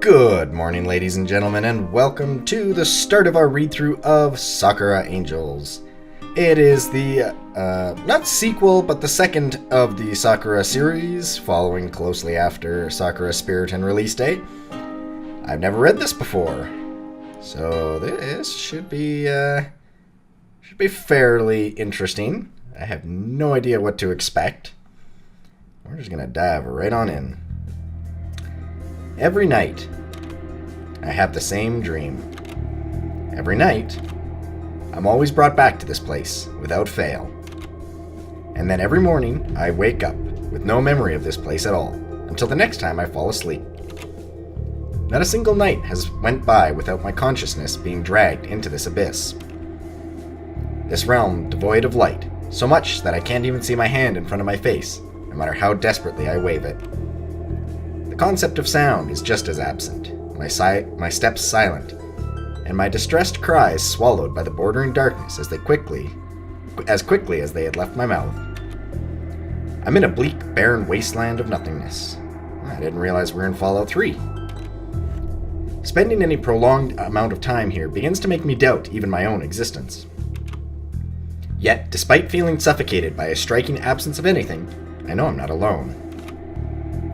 Good morning, ladies and gentlemen, and welcome to the start of our read-through of Sakura Angels. It is the, not sequel, but the second of the Sakura series, following closely after Sakura Spirit and Release Day. I've never read this before, so this should be fairly interesting. I have no idea what to expect. We're just gonna dive right on in. Every night, I have the same dream. Every night, I'm always brought back to this place, without fail. And then every morning, I wake up with no memory of this place at all, until the next time I fall asleep. Not a single night has went by without my consciousness being dragged into this abyss. This realm devoid of light, so much that I can't even see my hand in front of my face, no matter how desperately I wave it. The concept of sound is just as absent, my steps silent, and my distressed cries swallowed by the bordering darkness as quickly as they had left my mouth. I'm in a bleak, barren wasteland of nothingness. I didn't realize we were in Fallout 3. Spending any prolonged amount of time here begins to make me doubt even my own existence. Yet, despite feeling suffocated by a striking absence of anything, I know I'm not alone.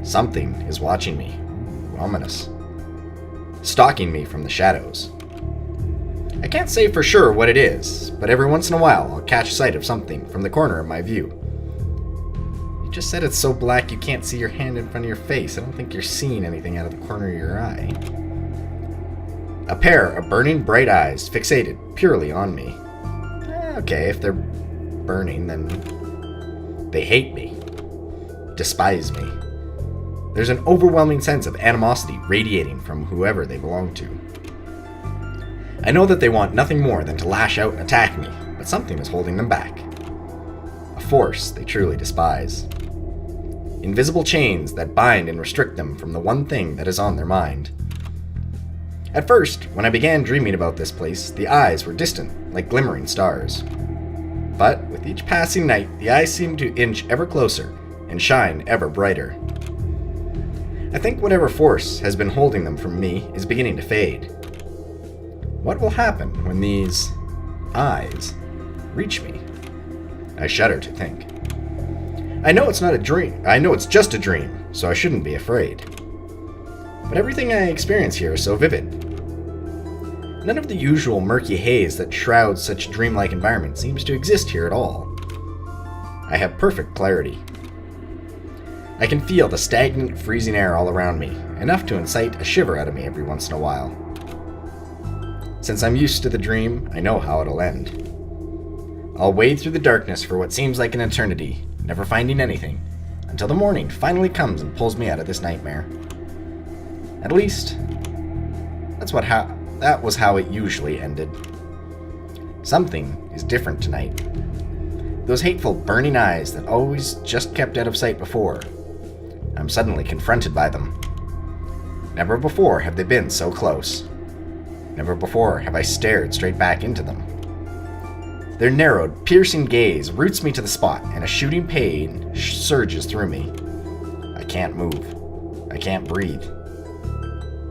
Something is watching me. Ominous. Stalking me from the shadows. I can't say for sure what it is, but every once in a while I'll catch sight of something from the corner of my view. You just said it's so black you can't see your hand in front of your face. I don't think you're seeing anything out of the corner of your eye. A pair of burning bright eyes fixated purely on me. Okay, if they're burning, then they hate me. Despise me. There's an overwhelming sense of animosity radiating from whoever they belong to. I know that they want nothing more than to lash out and attack me, but something is holding them back. A force they truly despise. Invisible chains that bind and restrict them from the one thing that is on their mind. At first, when I began dreaming about this place, the eyes were distant, like glimmering stars. But with each passing night, the eyes seemed to inch ever closer and shine ever brighter. I think whatever force has been holding them from me is beginning to fade. What will happen when these eyes reach me? I shudder to think. I know it's not a dream. I know it's just a dream, so I shouldn't be afraid. But everything I experience here is so vivid. None of the usual murky haze that shrouds such dreamlike environment seems to exist here at all. I have perfect clarity. I can feel the stagnant, freezing air all around me, enough to incite a shiver out of me every once in a while. Since I'm used to the dream, I know how it'll end. I'll wade through the darkness for what seems like an eternity, never finding anything, until the morning finally comes and pulls me out of this nightmare. At least, that was how it usually ended. Something is different tonight. Those hateful, burning eyes that always just kept out of sight before. I'm suddenly confronted by them. Never before have they been so close. Never before have I stared straight back into them. Their narrowed, piercing gaze roots me to the spot, and a shooting pain surges through me. I can't move. I can't breathe.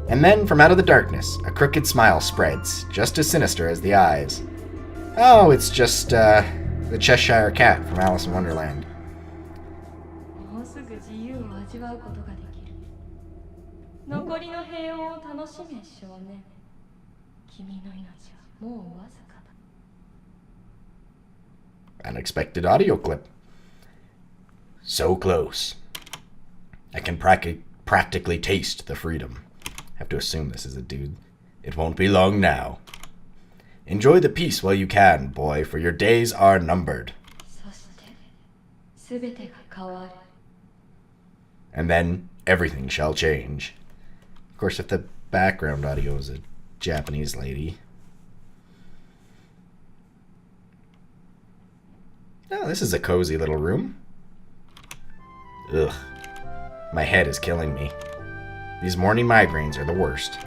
And then, from out of the darkness, a crooked smile spreads, just as sinister as the eyes. Oh, it's just, the Cheshire Cat from Alice in Wonderland. Unexpected audio clip. So close. I can practically taste the freedom. Have to assume this is a dude. It won't be long now. Enjoy the peace while you can, boy, for your days are numbered. And then everything shall change. Of course, if the background audio is a Japanese lady. Oh, this is a cozy little room. Ugh. My head is killing me. These morning migraines are the worst.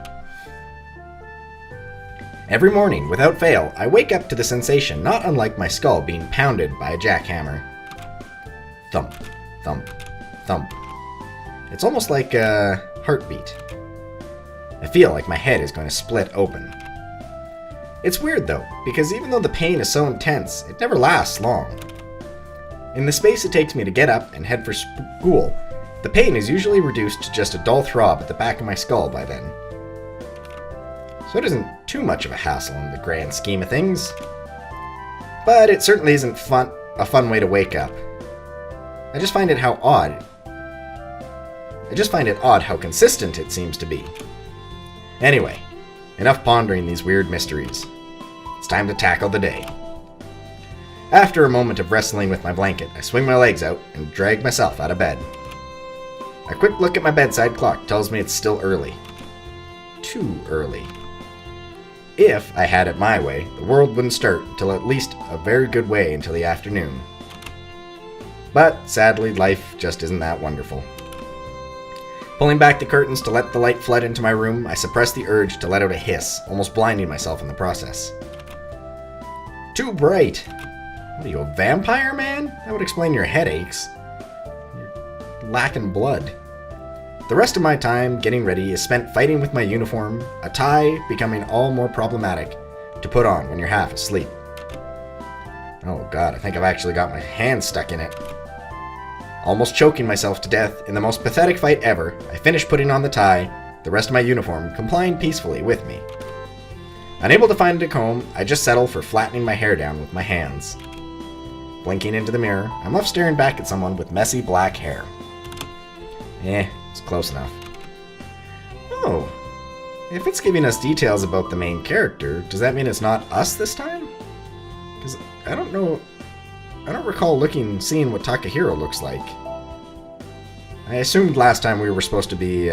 Every morning, without fail, I wake up to the sensation not unlike my skull being pounded by a jackhammer. Thump, thump, thump. It's almost like a heartbeat. I feel like my head is going to split open. It's weird though, because even though the pain is so intense, it never lasts long. In the space it takes me to get up and head for school, the pain is usually reduced to just a dull throb at the back of my skull by then. So it isn't too much of a hassle in the grand scheme of things. But it certainly isn't a fun way to wake up. I just find it odd how consistent it seems to be. Anyway, enough pondering these weird mysteries. It's time to tackle the day. After a moment of wrestling with my blanket, I swing my legs out and drag myself out of bed. A quick look at my bedside clock tells me it's still early. Too early. If I had it my way, the world wouldn't start until at least a very good way into the afternoon. But sadly, life just isn't that wonderful. Pulling back the curtains to let the light flood into my room, I suppress the urge to let out a hiss, almost blinding myself in the process. Too bright! What are you, a vampire, man? That would explain your headaches. You're lacking blood. The rest of my time getting ready is spent fighting with my uniform, a tie becoming all more problematic to put on when you're half asleep. Oh god, I think I've actually got my hand stuck in it. Almost choking myself to death in the most pathetic fight ever, I finish putting on the tie, the rest of my uniform complying peacefully with me. Unable to find a comb, I just settle for flattening my hair down with my hands. Blinking into the mirror, I'm left staring back at someone with messy black hair. It's close enough. Oh, if it's giving us details about the main character, does that mean it's not us this time? Because I don't recall seeing what Takahiro looks like. I assumed last time we were supposed to be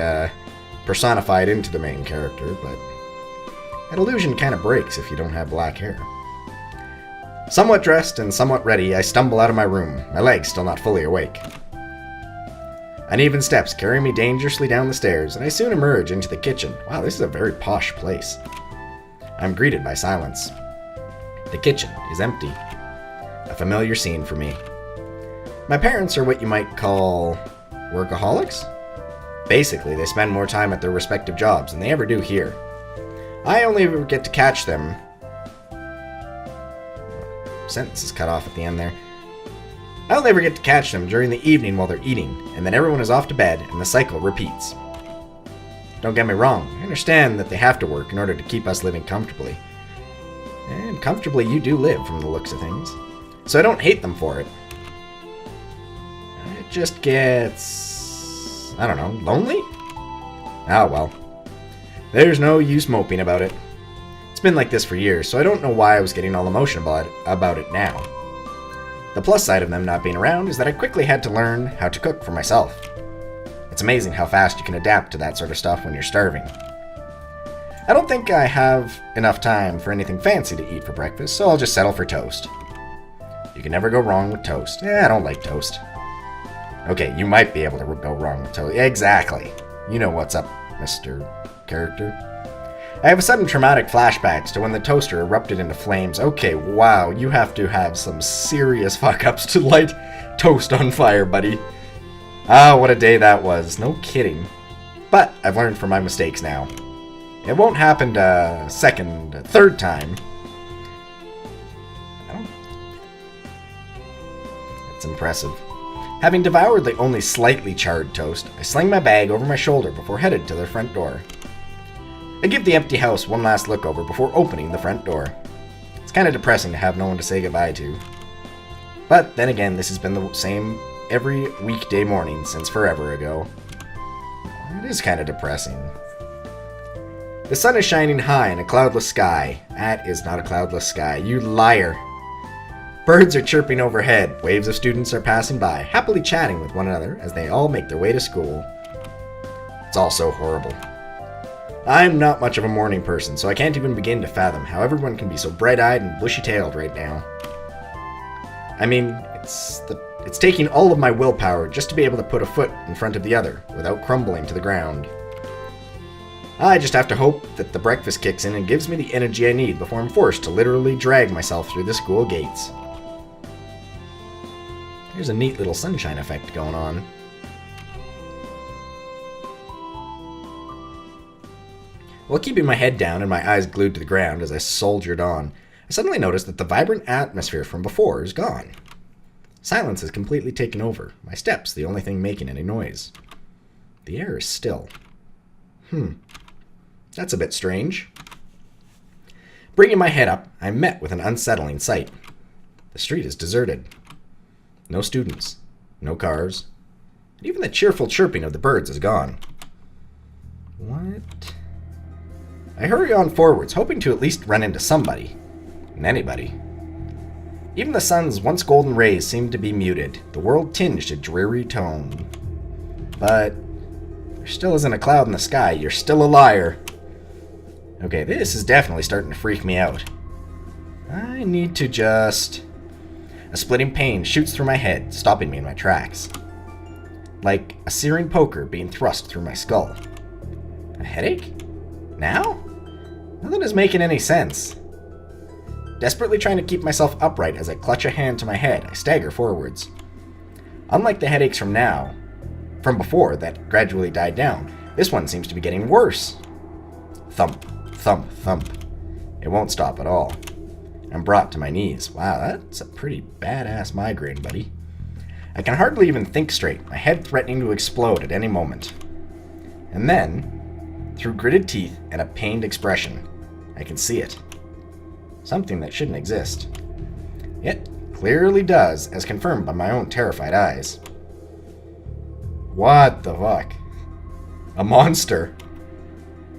personified into the main character, but that illusion kind of breaks if you don't have black hair. Somewhat dressed and somewhat ready, I stumble out of my room, my legs still not fully awake. Uneven steps carry me dangerously down the stairs, and I soon emerge into the kitchen. Wow, this is a very posh place. I'm greeted by silence. The kitchen is empty. A familiar scene for me. My parents are what you might call workaholics? Basically, they spend more time at their respective jobs than they ever do here. I only ever get to catch them... Sentence is cut off at the end there. I only ever get to catch them during the evening while they're eating, and then everyone is off to bed and the cycle repeats. Don't get me wrong, I understand that they have to work in order to keep us living comfortably. And comfortably you do live from the looks of things. So I don't hate them for it. It just gets... I don't know, lonely? Ah well. There's no use moping about it. It's been like this for years, so I don't know why I was getting all emotional about it now. The plus side of them not being around is that I quickly had to learn how to cook for myself. It's amazing how fast you can adapt to that sort of stuff when you're starving. I don't think I have enough time for anything fancy to eat for breakfast, so I'll just settle for toast. You can never go wrong with toast. I don't like toast. Okay, you might be able to go wrong with toast. Exactly. You know what's up, Mr. Character. I have a sudden traumatic flashbacks to when the toaster erupted into flames. Okay, wow, you have to have some serious fuck-ups to light toast on fire, buddy. Ah, what a day that was. No kidding. But I've learned from my mistakes now. It won't happen a third time. It's impressive. Having devoured the only slightly charred toast, I sling my bag over my shoulder before headed to the front door. I give the empty house one last look over before opening the front door. It's kind of depressing to have no one to say goodbye to. But then again, this has been the same every weekday morning since forever ago. It is kind of depressing. The sun is shining high in a cloudless sky. That is not a cloudless sky, you liar. Birds are chirping overhead, waves of students are passing by, happily chatting with one another as they all make their way to school. It's all so horrible. I'm not much of a morning person, so I can't even begin to fathom how everyone can be so bright-eyed and bushy-tailed right now. I mean, it's taking all of my willpower just to be able to put a foot in front of the other without crumbling to the ground. I just have to hope that the breakfast kicks in and gives me the energy I need before I'm forced to literally drag myself through the school gates. There's a neat little sunshine effect going on. While keeping my head down and my eyes glued to the ground as I soldiered on, I suddenly noticed that the vibrant atmosphere from before is gone. Silence has completely taken over, my steps the only thing making any noise. The air is still. That's a bit strange. Bringing my head up, I'm met with an unsettling sight. The street is deserted. No students, no cars, and even the cheerful chirping of the birds is gone. What? I hurry on forwards, hoping to at least run into somebody. And anybody. Even the sun's once golden rays seem to be muted, the world tinged a dreary tone. But there still isn't a cloud in the sky. You're still a liar. Okay, this is definitely starting to freak me out. I need to just... A splitting pain shoots through my head, stopping me in my tracks. Like a searing poker being thrust through my skull. A headache? Now? Nothing is making any sense. Desperately trying to keep myself upright as I clutch a hand to my head, I stagger forwards. Unlike the headaches from before that gradually died down, this one seems to be getting worse. Thump, thump, thump. It won't stop at all. I'm brought to my knees. Wow, that's a pretty badass migraine, buddy. I can hardly even think straight, my head threatening to explode at any moment. And then, through gritted teeth and a pained expression, I can see it. Something that shouldn't exist. It clearly does, as confirmed by my own terrified eyes. What the fuck? A monster.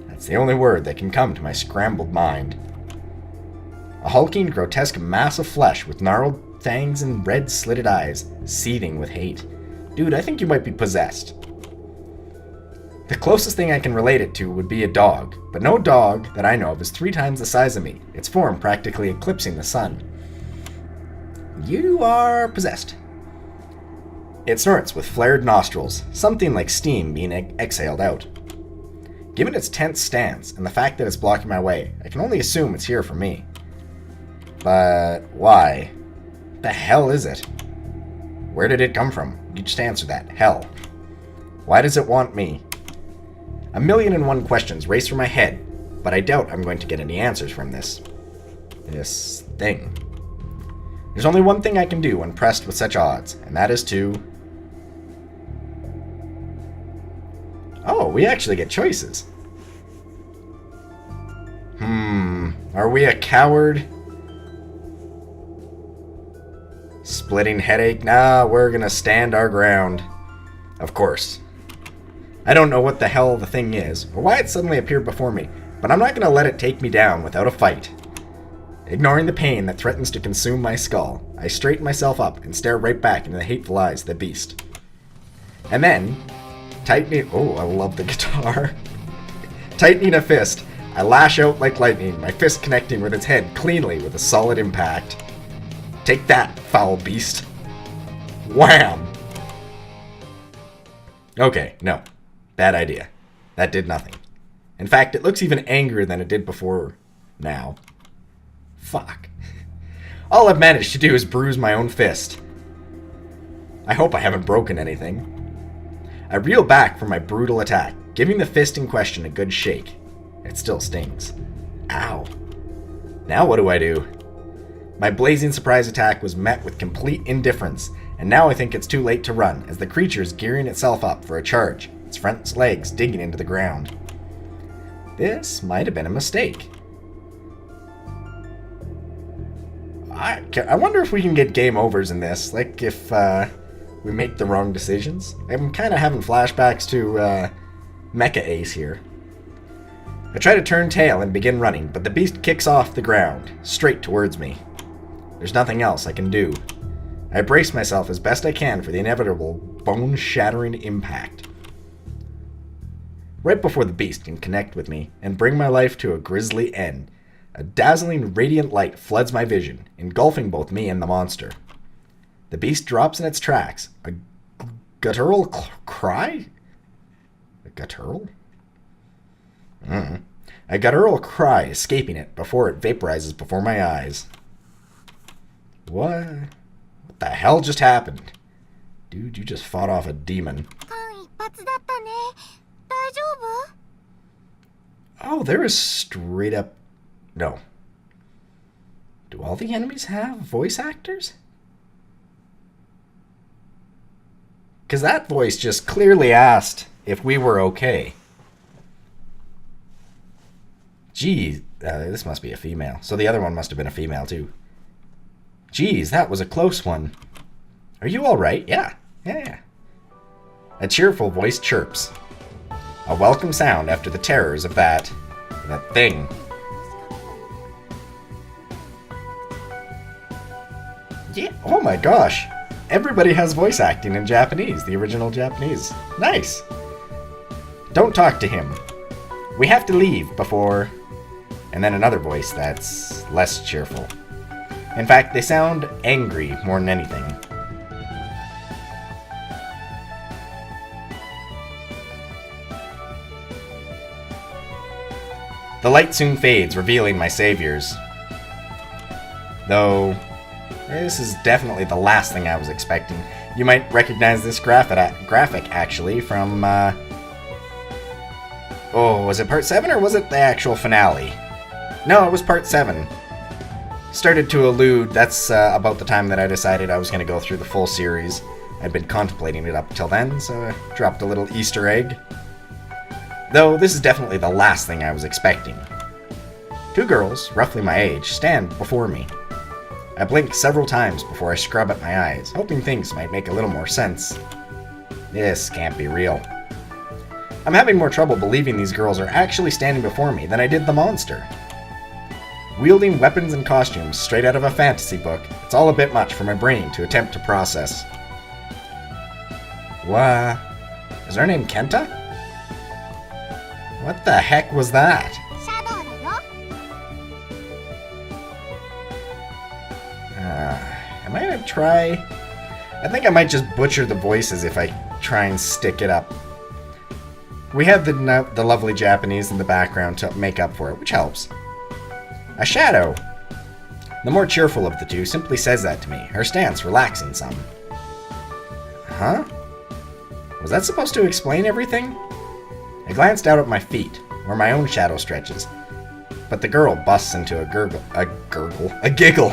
That's the only word that can come to my scrambled mind. A hulking, grotesque mass of flesh with gnarled fangs and red slitted eyes, seething with hate. Dude, I think you might be possessed. The closest thing I can relate it to would be a dog, but no dog that I know of is 3 times the size of me, its form practically eclipsing the sun. You are possessed. It snorts with flared nostrils, something like steam being exhaled out. Given its tense stance and the fact that it's blocking my way, I can only assume it's here for me. But why? The hell is it? Where did it come from? You just answer that. Hell. Why does it want me? 1,000,001 questions race through my head, but I doubt I'm going to get any answers from this thing. There's only one thing I can do when pressed with such odds, and that is to... Oh, we actually get choices. Are we a coward? Splitting headache? Nah, we're gonna stand our ground. Of course. I don't know what the hell the thing is, or why it suddenly appeared before me, but I'm not gonna let it take me down without a fight. Ignoring the pain that threatens to consume my skull, I straighten myself up and stare right back into the hateful eyes of the beast. And then, tightening... Oh, I love the guitar. Tightening a fist, I lash out like lightning, my fist connecting with its head cleanly with a solid impact. Take that, foul beast. Wham! Okay, no. Bad idea. That did nothing. In fact, it looks even angrier than it did before now. Fuck. All I've managed to do is bruise my own fist. I hope I haven't broken anything. I reel back from my brutal attack, giving the fist in question a good shake. It still stings. Ow. Now what do I do? My blazing surprise attack was met with complete indifference, and now I think it's too late to run, as the creature is gearing itself up for a charge, its front legs digging into the ground. This might have been a mistake. I wonder if we can get game overs in this, like if we make the wrong decisions. I'm kind of having flashbacks to Mecha Ace here. I try to turn tail and begin running, but the beast kicks off the ground, straight towards me. There's nothing else I can do. I brace myself as best I can for the inevitable, bone-shattering impact. Right before the beast can connect with me and bring my life to a grisly end, a dazzling radiant light floods my vision, engulfing both me and the monster. The beast drops in its tracks, a guttural cry? A guttural? A guttural cry escaping it before it vaporizes before my eyes. What the hell just happened? Dude, you just fought off a demon. Oh, there is straight up... No. Do all the enemies have voice actors? Because that voice just clearly asked if we were okay. Geez, this must be a female. So the other one must have been a female too. Geez, that was a close one. Are you alright? Yeah. A cheerful voice chirps. A welcome sound after the terrors of that thing. Yeah, oh my gosh. Everybody has voice acting in Japanese, the original Japanese. Nice. Don't talk to him. We have to leave before... And then another voice that's less cheerful. In fact, they sound angry more than anything. The light soon fades, revealing my saviors. Though, this is definitely the last thing I was expecting. You might recognize this graphic actually from, was it part 7 or was it the actual finale? No, it was part 7. Started to allude, that's about the time that I decided I was going to go through the full series. I'd been contemplating it up till then, so I dropped a little Easter egg. Though this is definitely the last thing I was expecting. 2 girls, roughly my age, stand before me. I blink several times before I scrub at my eyes, hoping things might make a little more sense. This can't be real. I'm having more trouble believing these girls are actually standing before me than I did the monster. Wielding weapons and costumes straight out of a fantasy book, it's all a bit much for my brain to attempt to process. What? Is her name Kenta? What the heck was that? Am I gonna try? I think I might just butcher the voices if I try and stick it up. We have the lovely Japanese in the background to make up for it, which helps. A shadow! The more cheerful of the two simply says that to me, her stance relaxing some. Huh? Was that supposed to explain everything? I glanced out at my feet, where my own shadow stretches, but the girl busts into a giggle.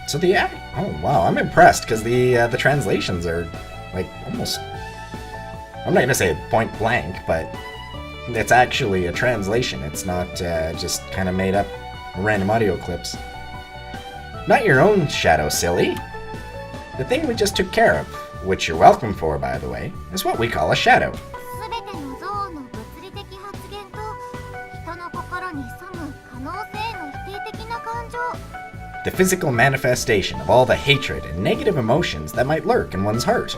So oh wow, I'm impressed because the translations are like almost, I'm not gonna say point blank, but it's actually a translation. It's not just kind of made up random audio clips. Not your own shadow, silly. The thing we just took care of, which you're welcome for, by the way, is what we call a shadow. The physical manifestation of all the hatred and negative emotions that might lurk in one's heart.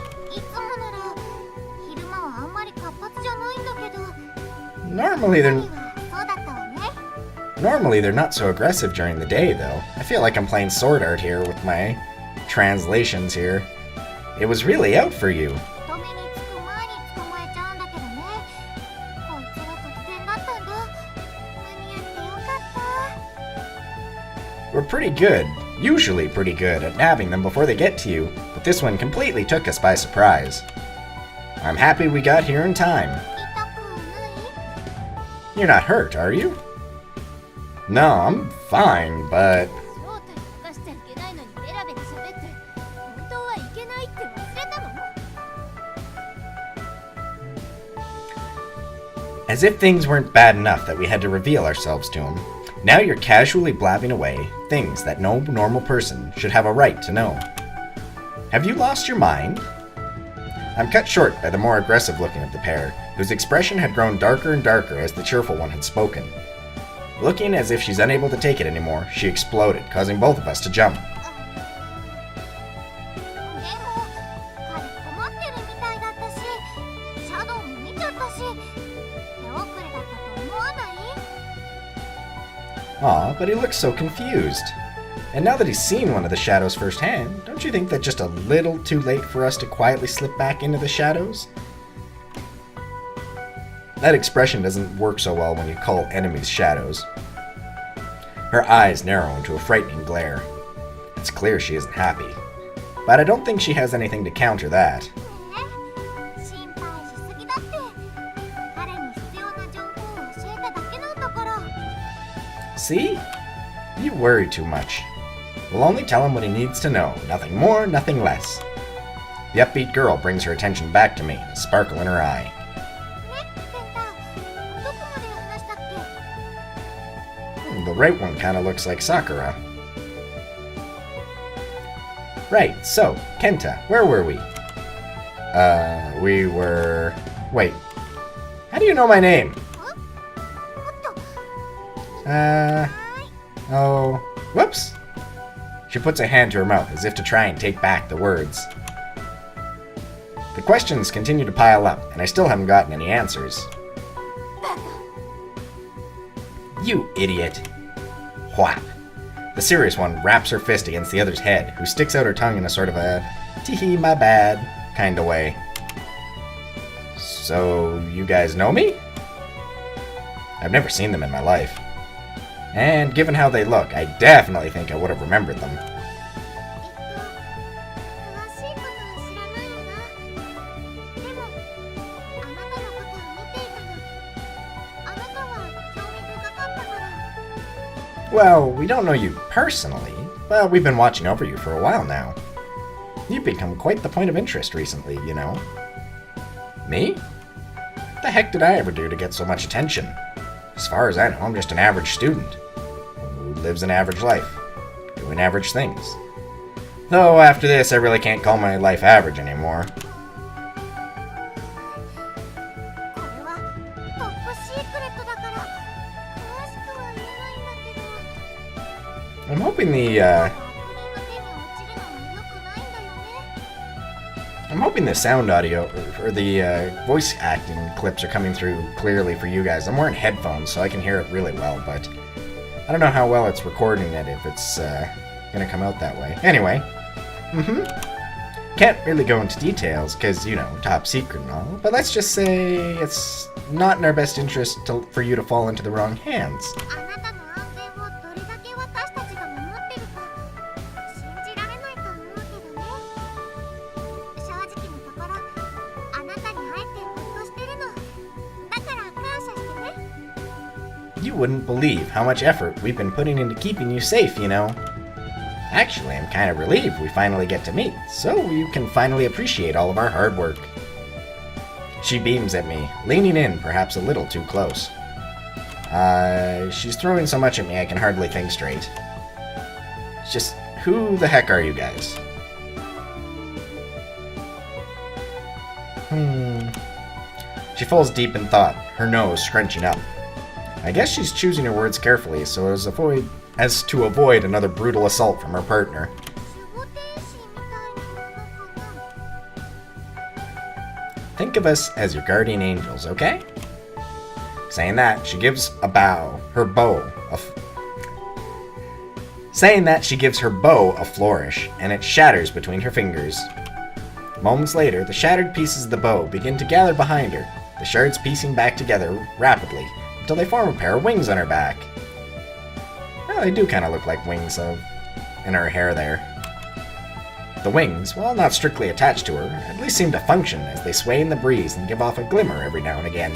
Normally they're not so aggressive during the day, though. I feel like I'm playing Sword Art here with my translations here. It was really out for you. We're pretty good, usually pretty good, at nabbing them before they get to you, but this one completely took us by surprise. I'm happy we got here in time. You're not hurt, are you? No, I'm fine, but... As if things weren't bad enough that we had to reveal ourselves to him, now you're casually blabbing away things that no normal person should have a right to know. Have you lost your mind? I'm cut short by the more aggressive looking of the pair, whose expression had grown darker and darker as the cheerful one had spoken. Looking as if she's unable to take it anymore, she exploded, causing both of us to jump. Aw, but he looks so confused. And now that he's seen one of the shadows firsthand, don't you think that's just a little too late for us to quietly slip back into the shadows? That expression doesn't work so well when you call enemies shadows. Her eyes narrow into a frightening glare. It's clear she isn't happy. but I don't think she has anything to counter that. See? You worry too much. We'll only tell him what he needs to know, nothing more, nothing less. The upbeat girl brings her attention back to me, a sparkle in her eye. The right one kinda looks like Sakura. Right, so, Kenta, where were we? We were... Wait. How do you know my name? Oh... Whoops! She puts a hand to her mouth as if to try and take back the words. The questions continue to pile up, and I still haven't gotten any answers. You idiot! Whap! The serious one wraps her fist against the other's head, who sticks out her tongue in a sort of a tee-hee, my bad kind of way. So, you guys know me? I've never seen them in my life. And given how they look, I definitely think I would have remembered them. Well, we don't know you personally, but we've been watching over you for a while now. You've become quite the point of interest recently, you know. Me? What the heck did I ever do to get so much attention? As far as I know, I'm just an average student who lives an average life, doing average things. Though after this, I really can't call my life average anymore. I'm hoping the sound audio or the voice acting clips are coming through clearly for you guys. I'm wearing headphones, so I can hear it really well, but I don't know how well it's recording it if it's gonna come out that way. Anyway, can't really go into details because, you know, top secret and all, but let's just say it's not in our best interest for you to fall into the wrong hands. You wouldn't believe how much effort we've been putting into keeping you safe, you know. Actually, I'm kind of relieved we finally get to meet, so you can finally appreciate all of our hard work. She beams at me, leaning in perhaps a little too close. She's throwing so much at me I can hardly think straight. It's just, who the heck are you guys? She falls deep in thought, her nose scrunching up. I guess she's choosing her words carefully so as to avoid another brutal assault from her partner. Think of us as your guardian angels, okay? Saying that, she gives her bow a flourish, and it shatters between her fingers. Moments later, the shattered pieces of the bow begin to gather behind her, the shards piecing back together rapidly, until they form a pair of wings on her back. Well, they do kind of look like wings in her hair there. The wings, while not strictly attached to her, at least seem to function as they sway in the breeze and give off a glimmer every now and again.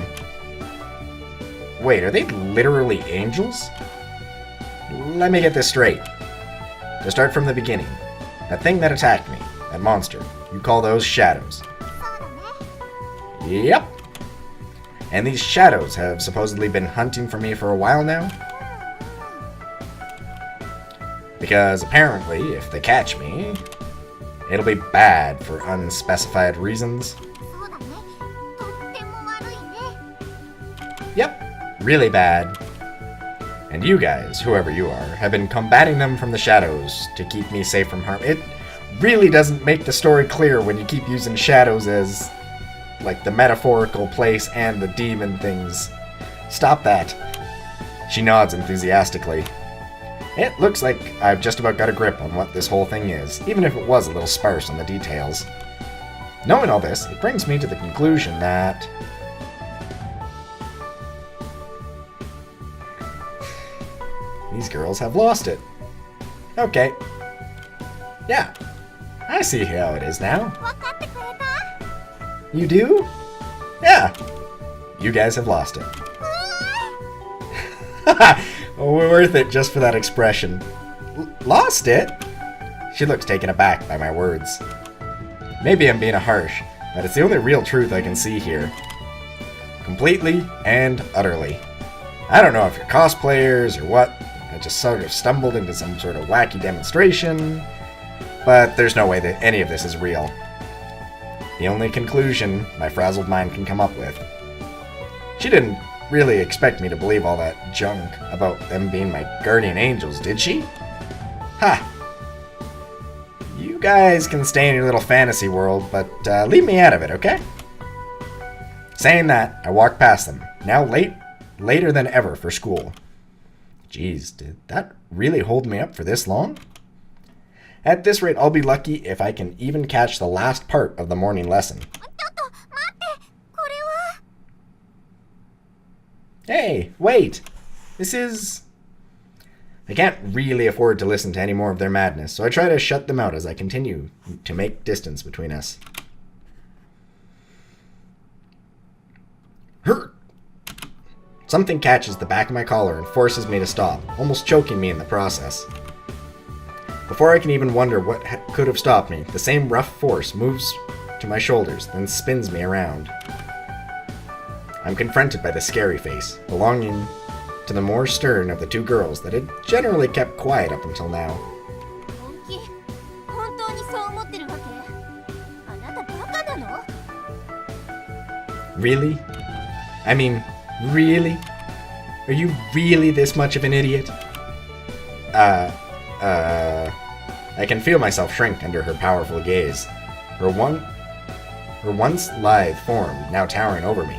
Wait, are they literally angels? Let me get this straight. To start from the beginning, that thing that attacked me, that monster, you call those shadows. Yep. And these shadows have supposedly been hunting for me for a while now? Because apparently, if they catch me, it'll be bad for unspecified reasons. Yep, really bad. And you guys, whoever you are, have been combating them from the shadows to keep me safe from harm. It really doesn't make the story clear when you keep using shadows as like the metaphorical place and the demon things. Stop that. She nods enthusiastically. It looks like I've just about got a grip on what this whole thing is, even if it was a little sparse on the details. Knowing all this, it brings me to the conclusion that these girls have lost it. Okay. Yeah. I see how it is now. You do? Yeah. You guys have lost it. Oh, we're worth it just for that expression. Lost it? She looks taken aback by my words. Maybe I'm being harsh, but it's the only real truth I can see here. Completely and utterly. I don't know if you're cosplayers or what. I just sort of stumbled into some sort of wacky demonstration, but there's no way that any of this is real. The only conclusion my frazzled mind can come up with. She didn't really expect me to believe all that junk about them being my guardian angels, did she? Ha! You guys can stay in your little fantasy world, but leave me out of it, okay? Saying that, I walked past them, now later than ever for school. Jeez, did that really hold me up for this long? At this rate, I'll be lucky if I can even catch the last part of the morning lesson. Hey, wait! This is... I can't really afford to listen to any more of their madness, so I try to shut them out as I continue to make distance between us. Hurt! Something catches the back of my collar and forces me to stop, almost choking me in the process. Before I can even wonder what could have stopped me, the same rough force moves to my shoulders, then spins me around. I'm confronted by the scary face, belonging to the more stern of the two girls that had generally kept quiet up until now. Really? I mean, really? Are you really this much of an idiot? I can feel myself shrink under her powerful gaze. Her once lithe form now towering over me.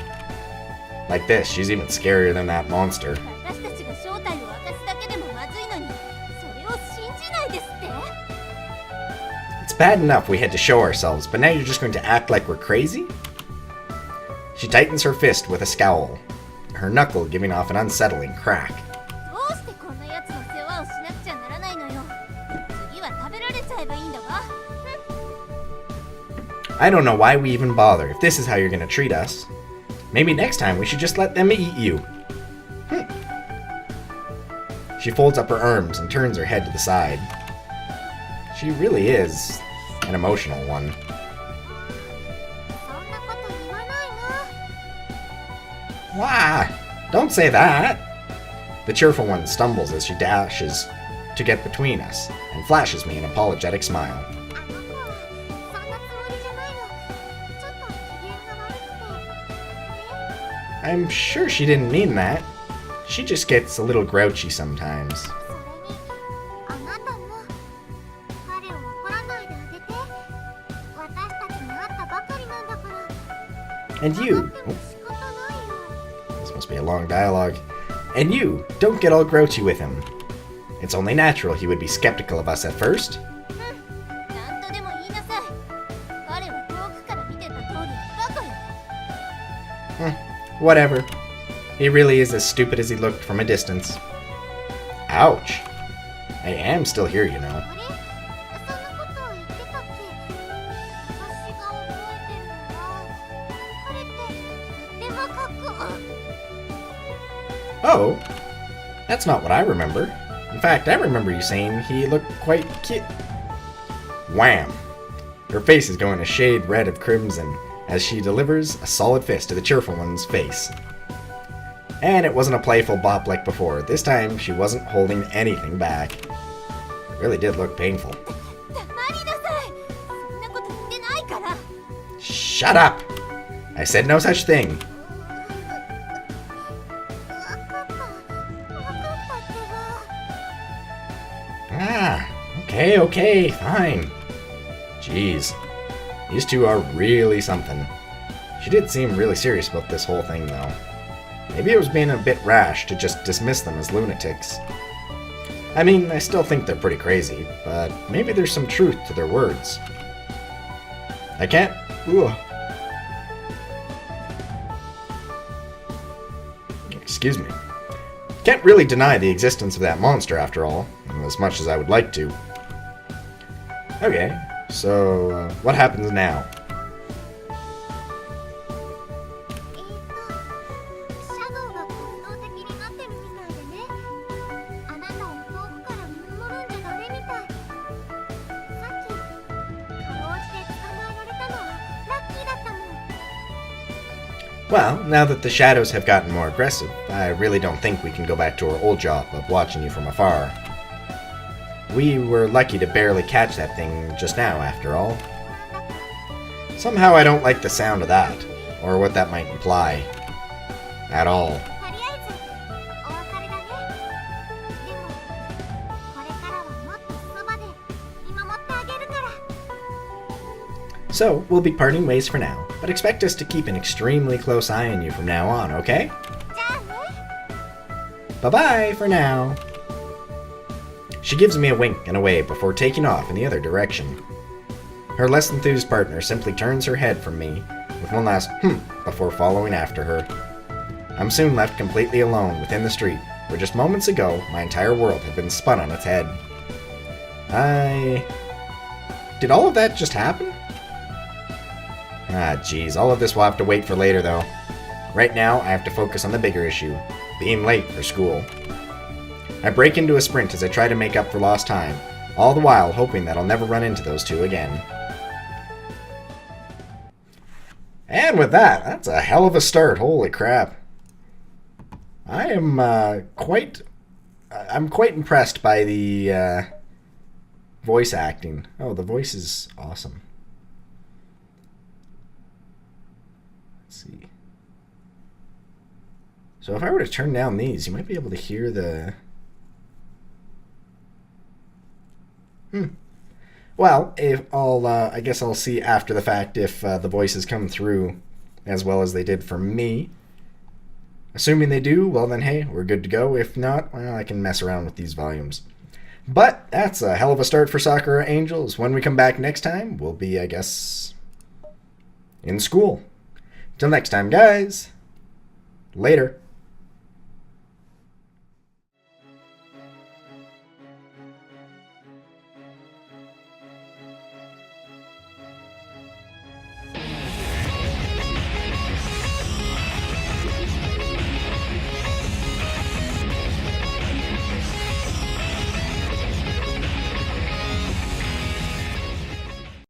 Like this, she's even scarier than that monster. It's bad enough we had to show ourselves, but now you're just going to act like we're crazy? She tightens her fist with a scowl, her knuckle giving off an unsettling crack. I don't know why we even bother if this is how you're going to treat us. Maybe next time we should just let them eat you. She folds up her arms and turns her head to the side. She really is an emotional one. Wah! Don't say that! The cheerful one stumbles as she dashes to get between us and flashes me an apologetic smile. I'm sure she didn't mean that. She just gets a little grouchy sometimes. And you... This must be a long dialogue. And you, don't get all grouchy with him. It's only natural he would be skeptical of us at first. Whatever. He really is as stupid as he looked from a distance. Ouch. I am still here, you know. Oh, that's not what I remember. In fact, I remember you saying he looked quite cute. Wham! Her face is going a shade red of crimson as she delivers a solid fist to the cheerful one's face. And it wasn't a playful bop like before. This time, she wasn't holding anything back. It really did look painful. Shut up! I said no such thing. Okay, fine. Jeez. These two are really something. She did seem really serious about this whole thing, though. Maybe it was being a bit rash to just dismiss them as lunatics. I mean, I still think they're pretty crazy, but maybe there's some truth to their words. I can't... Excuse me. Can't really deny the existence of that monster, after all, as much as I would like to. Okay, So, what happens now? シャドウが活動的になってるみたいでね。あなたを遠くから見守るんじゃダメみたい。さっき、かろうじて捕まえられたのはラッキーだったもん。Well, now that the shadows have gotten more aggressive, I really don't think we can go back to our old job of watching you from afar. We were lucky to barely catch that thing just now, after all. Somehow I don't like the sound of that, or what that might imply. At all. とりあえず、お別れだね。でも、これからはもっとそばで見守ってあげるから。 So, we'll be parting ways for now, but expect us to keep an extremely close eye on you from now on, okay? じゃあね。 Bye-bye for now. She gives me a wink and a wave before taking off in the other direction. Her less enthused partner simply turns her head from me with one last before following after her. I'm soon left completely alone within the street, where just moments ago my entire world had been spun on its head. Did all of that just happen? Ah, geez, all of this will have to wait for later, though. Right now, I have to focus on the bigger issue, being late for school. I break into a sprint as I try to make up for lost time, all the while hoping that I'll never run into those two again. And with that, that's a hell of a start, holy crap. I am quite impressed by the voice acting. Oh, the voice is awesome. Let's see. So if I were to turn down these, you might be able to hear the... Well, I guess I'll see after the fact if the voices come through as well as they did for me. Assuming they do, well then hey, we're good to go. If not, well, I can mess around with these volumes. But that's a hell of a start for Sakura Angels. When we come back next time, we'll be, I guess, in school. Till next time, guys. Later.